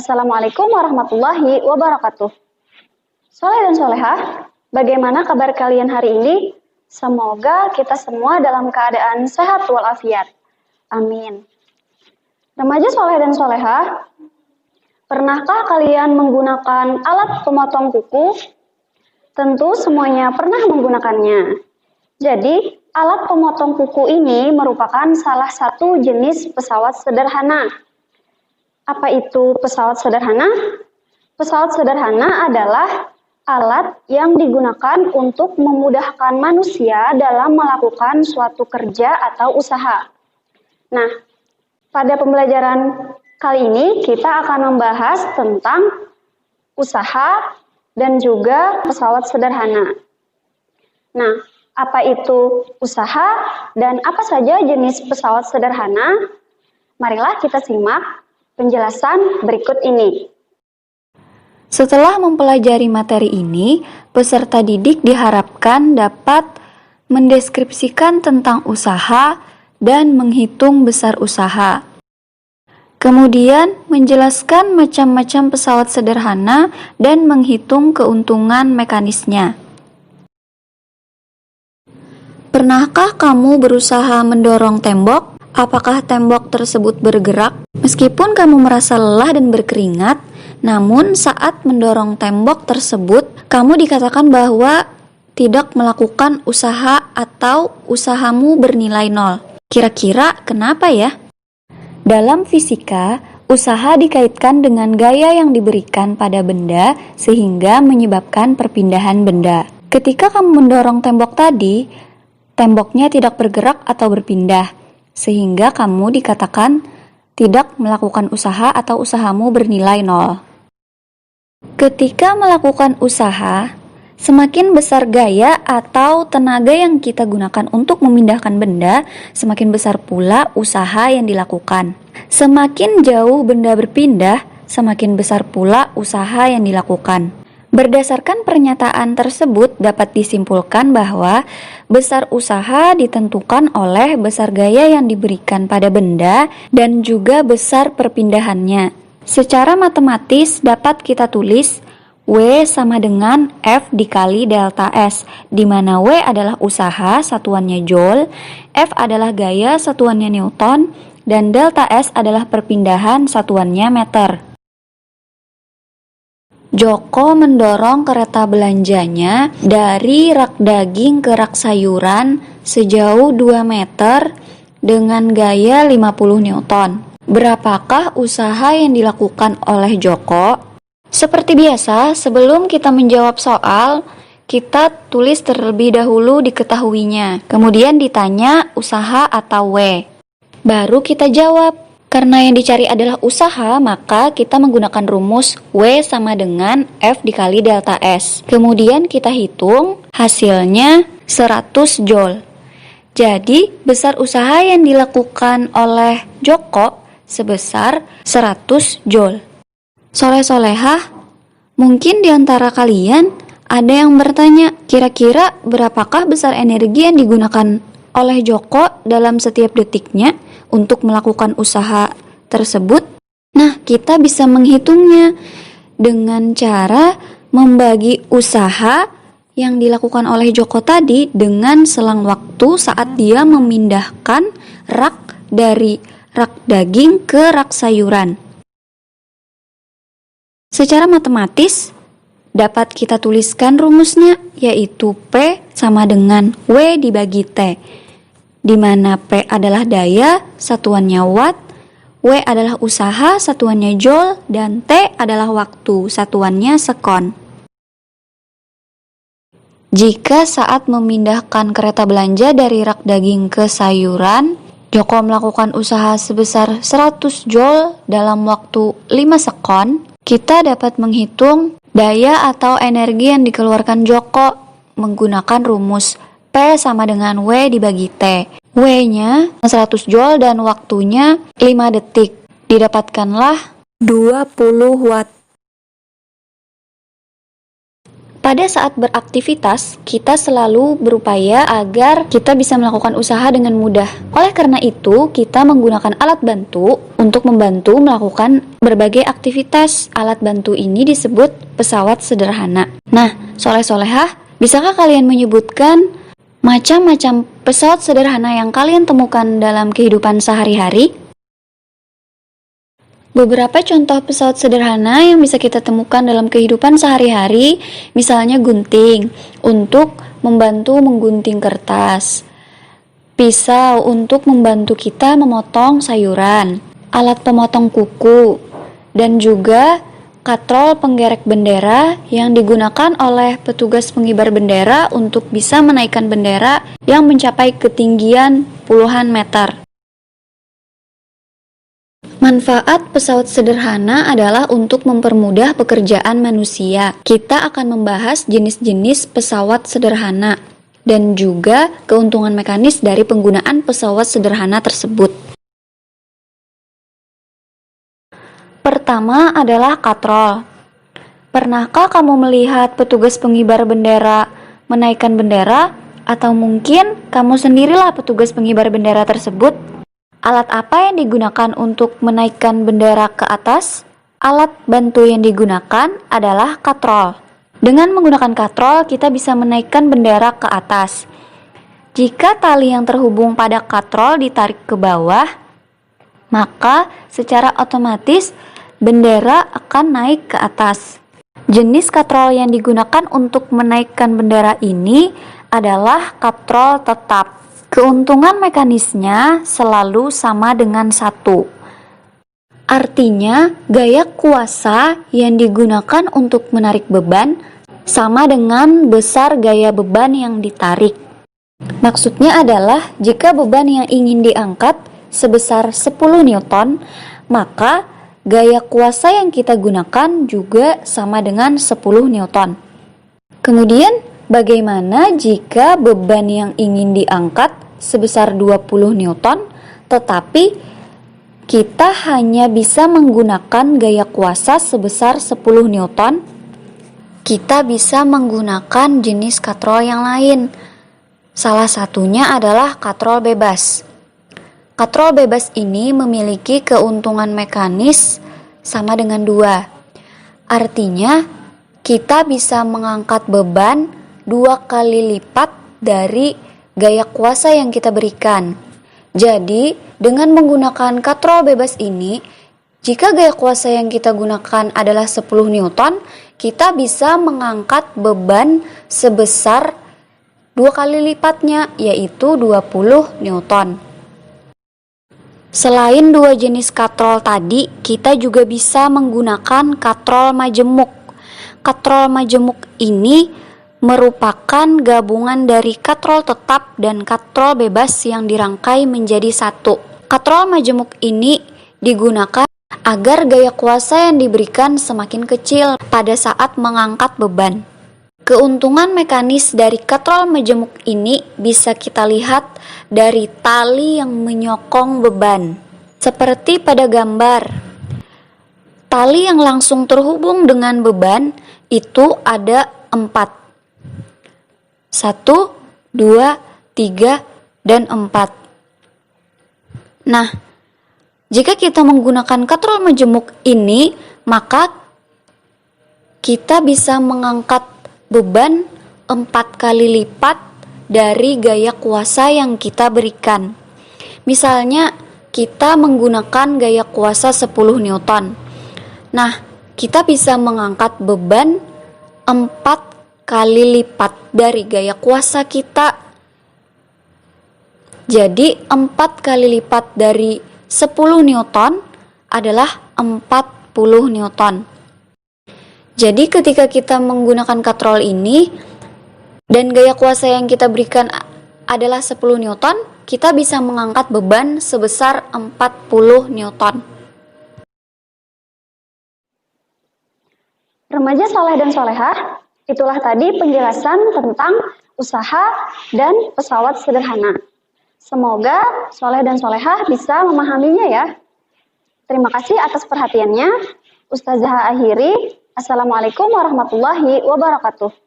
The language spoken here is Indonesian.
Assalamualaikum warahmatullahi wabarakatuh. Soleh dan solehah, bagaimana kabar kalian hari ini? Semoga kita semua dalam keadaan sehat walafiat. Amin. Remaja soleh dan solehah, pernahkah kalian menggunakan alat pemotong kuku? Tentu semuanya pernah menggunakannya. Jadi, alat pemotong kuku ini merupakan salah satu jenis pesawat sederhana. Apa itu pesawat sederhana? Pesawat sederhana adalah alat yang digunakan untuk memudahkan manusia dalam melakukan suatu kerja atau usaha. Nah, pada pembelajaran kali ini kita akan membahas tentang usaha dan juga pesawat sederhana. Nah, apa itu usaha dan apa saja jenis pesawat sederhana? Marilah kita simak penjelasan berikut ini. Setelah mempelajari materi ini, peserta didik diharapkan dapat mendeskripsikan tentang usaha dan menghitung besar usaha. Kemudian, menjelaskan macam-macam pesawat sederhana dan menghitung keuntungan mekanisnya. Pernahkah kamu berusaha mendorong tembok? Apakah tembok tersebut bergerak? Meskipun kamu merasa lelah dan berkeringat, namun saat mendorong tembok tersebut, kamu dikatakan bahwa tidak melakukan usaha atau usahamu bernilai nol. Kira-kira kenapa ya? Dalam fisika, usaha dikaitkan dengan gaya yang diberikan pada benda sehingga menyebabkan perpindahan benda. Ketika kamu mendorong tembok tadi, temboknya tidak bergerak atau berpindah, sehingga kamu dikatakan tidak melakukan usaha atau usahamu bernilai nol. Ketika melakukan usaha, semakin besar gaya atau tenaga yang kita gunakan untuk memindahkan benda, semakin besar pula usaha yang dilakukan. Semakin jauh benda berpindah, semakin besar pula usaha yang dilakukan. Berdasarkan pernyataan tersebut dapat disimpulkan bahwa besar usaha ditentukan oleh besar gaya yang diberikan pada benda dan juga besar perpindahannya. Secara matematis dapat kita tulis W sama dengan F dikali delta S, di mana W adalah usaha, satuannya Joule, F adalah gaya, satuannya Newton, dan delta S adalah perpindahan, satuannya meter. Joko mendorong kereta belanjanya dari rak daging ke rak sayuran sejauh 2 meter dengan gaya 50 Newton. Berapakah usaha yang dilakukan oleh Joko? Seperti biasa, sebelum kita menjawab soal, kita tulis terlebih dahulu diketahuinya. Kemudian ditanya usaha atau W. Baru kita jawab. Karena yang dicari adalah usaha, maka kita menggunakan rumus W sama dengan F dikali delta S. Kemudian kita hitung hasilnya 100 Joule. Jadi, besar usaha yang dilakukan oleh Joko sebesar 100 Joule. Soleh-solehah, mungkin di antara kalian ada yang bertanya, kira-kira berapakah besar energi yang digunakan oleh Joko dalam setiap detiknya untuk melakukan usaha tersebut? Nah, kita bisa menghitungnya dengan cara membagi usaha yang dilakukan oleh Joko tadi dengan selang waktu saat dia memindahkan rak dari rak daging ke rak sayuran. Secara matematis, dapat kita tuliskan rumusnya, yaitu P sama dengan W dibagi T, di mana P adalah daya, satuannya watt, W adalah usaha, satuannya joule, dan T adalah waktu, satuannya sekon. Jika saat memindahkan kereta belanja dari rak daging ke sayuran, Joko melakukan usaha sebesar 100 Joule dalam waktu 5 sekon, kita dapat menghitung daya atau energi yang dikeluarkan Joko menggunakan rumus P sama dengan W dibagi T. W-nya 100 Joule dan waktunya 5 detik. Didapatkanlah 20 watt. Pada saat beraktivitas, kita selalu berupaya agar kita bisa melakukan usaha dengan mudah. Oleh karena itu, kita menggunakan alat bantu untuk membantu melakukan berbagai aktivitas. Alat bantu ini disebut pesawat sederhana. Nah, soleh-solehah, bisakah kalian menyebutkan macam-macam pesawat sederhana yang kalian temukan dalam kehidupan sehari-hari? Beberapa contoh pesawat sederhana yang bisa kita temukan dalam kehidupan sehari-hari, misalnya gunting untuk membantu menggunting kertas, pisau untuk membantu kita memotong sayuran, alat pemotong kuku, dan juga katrol penggerek bendera yang digunakan oleh petugas pengibar bendera untuk bisa menaikkan bendera yang mencapai ketinggian puluhan meter. Manfaat pesawat sederhana adalah untuk mempermudah pekerjaan manusia. Kita akan membahas jenis-jenis pesawat sederhana dan juga keuntungan mekanis dari penggunaan pesawat sederhana tersebut. Pertama adalah katrol. Pernahkah kamu melihat petugas pengibar bendera menaikkan bendera? Atau mungkin kamu sendirilah petugas pengibar bendera tersebut? Alat apa yang digunakan untuk menaikkan bendera ke atas? Alat bantu yang digunakan adalah katrol. Dengan menggunakan katrol, kita bisa menaikkan bendera ke atas. Jika tali yang terhubung pada katrol ditarik ke bawah, maka secara otomatis bendera akan naik ke atas. Jenis katrol yang digunakan untuk menaikkan bendera ini adalah katrol tetap. Keuntungan mekanisnya selalu sama dengan 1. Artinya, gaya kuasa yang digunakan untuk menarik beban sama dengan besar gaya beban yang ditarik. Maksudnya adalah jika beban yang ingin diangkat sebesar 10 Newton, maka gaya kuasa yang kita gunakan juga sama dengan 10 Newton. Kemudian, bagaimana jika beban yang ingin diangkat sebesar 20 Newton, tetapi kita hanya bisa menggunakan gaya kuasa sebesar 10 Newton? Kita bisa menggunakan jenis katrol yang lain. Salah satunya adalah katrol bebas. Katrol bebas ini memiliki keuntungan mekanis sama dengan 2. Artinya, kita bisa mengangkat beban 2 kali lipat dari gaya kuasa yang kita berikan. Jadi, dengan menggunakan katrol bebas ini, jika gaya kuasa yang kita gunakan adalah 10 Newton, kita bisa mengangkat beban sebesar 2 kali lipatnya, yaitu 20 Newton. Selain 2 jenis katrol tadi, kita juga bisa menggunakan katrol majemuk. Katrol majemuk ini merupakan gabungan dari katrol tetap dan katrol bebas yang dirangkai menjadi 1. Katrol majemuk ini digunakan agar gaya kuasa yang diberikan semakin kecil pada saat mengangkat beban. Keuntungan mekanis dari katrol majemuk ini bisa kita lihat dari tali yang menyokong beban. Seperti pada gambar, tali yang langsung terhubung dengan beban itu ada 4. 1, 2, 3, dan 4. Nah, jika kita menggunakan katrol majemuk ini, maka kita bisa mengangkat beban 4 kali lipat dari gaya kuasa yang kita berikan. Misalnya, kita menggunakan gaya kuasa 10 Newton. Nah, kita bisa mengangkat beban 4 kali lipat dari gaya kuasa kita. Jadi 4 kali lipat dari 10 Newton adalah 40 Newton. Jadi ketika kita menggunakan katrol ini dan gaya kuasa yang kita berikan adalah 10 Newton, kita bisa mengangkat beban sebesar 40 Newton. Remaja soleh dan solehah, itulah tadi penjelasan tentang usaha dan pesawat sederhana. Semoga soleh dan solehah bisa memahaminya ya. Terima kasih atas perhatiannya. Ustazah akhiri. Assalamualaikum warahmatullahi wabarakatuh.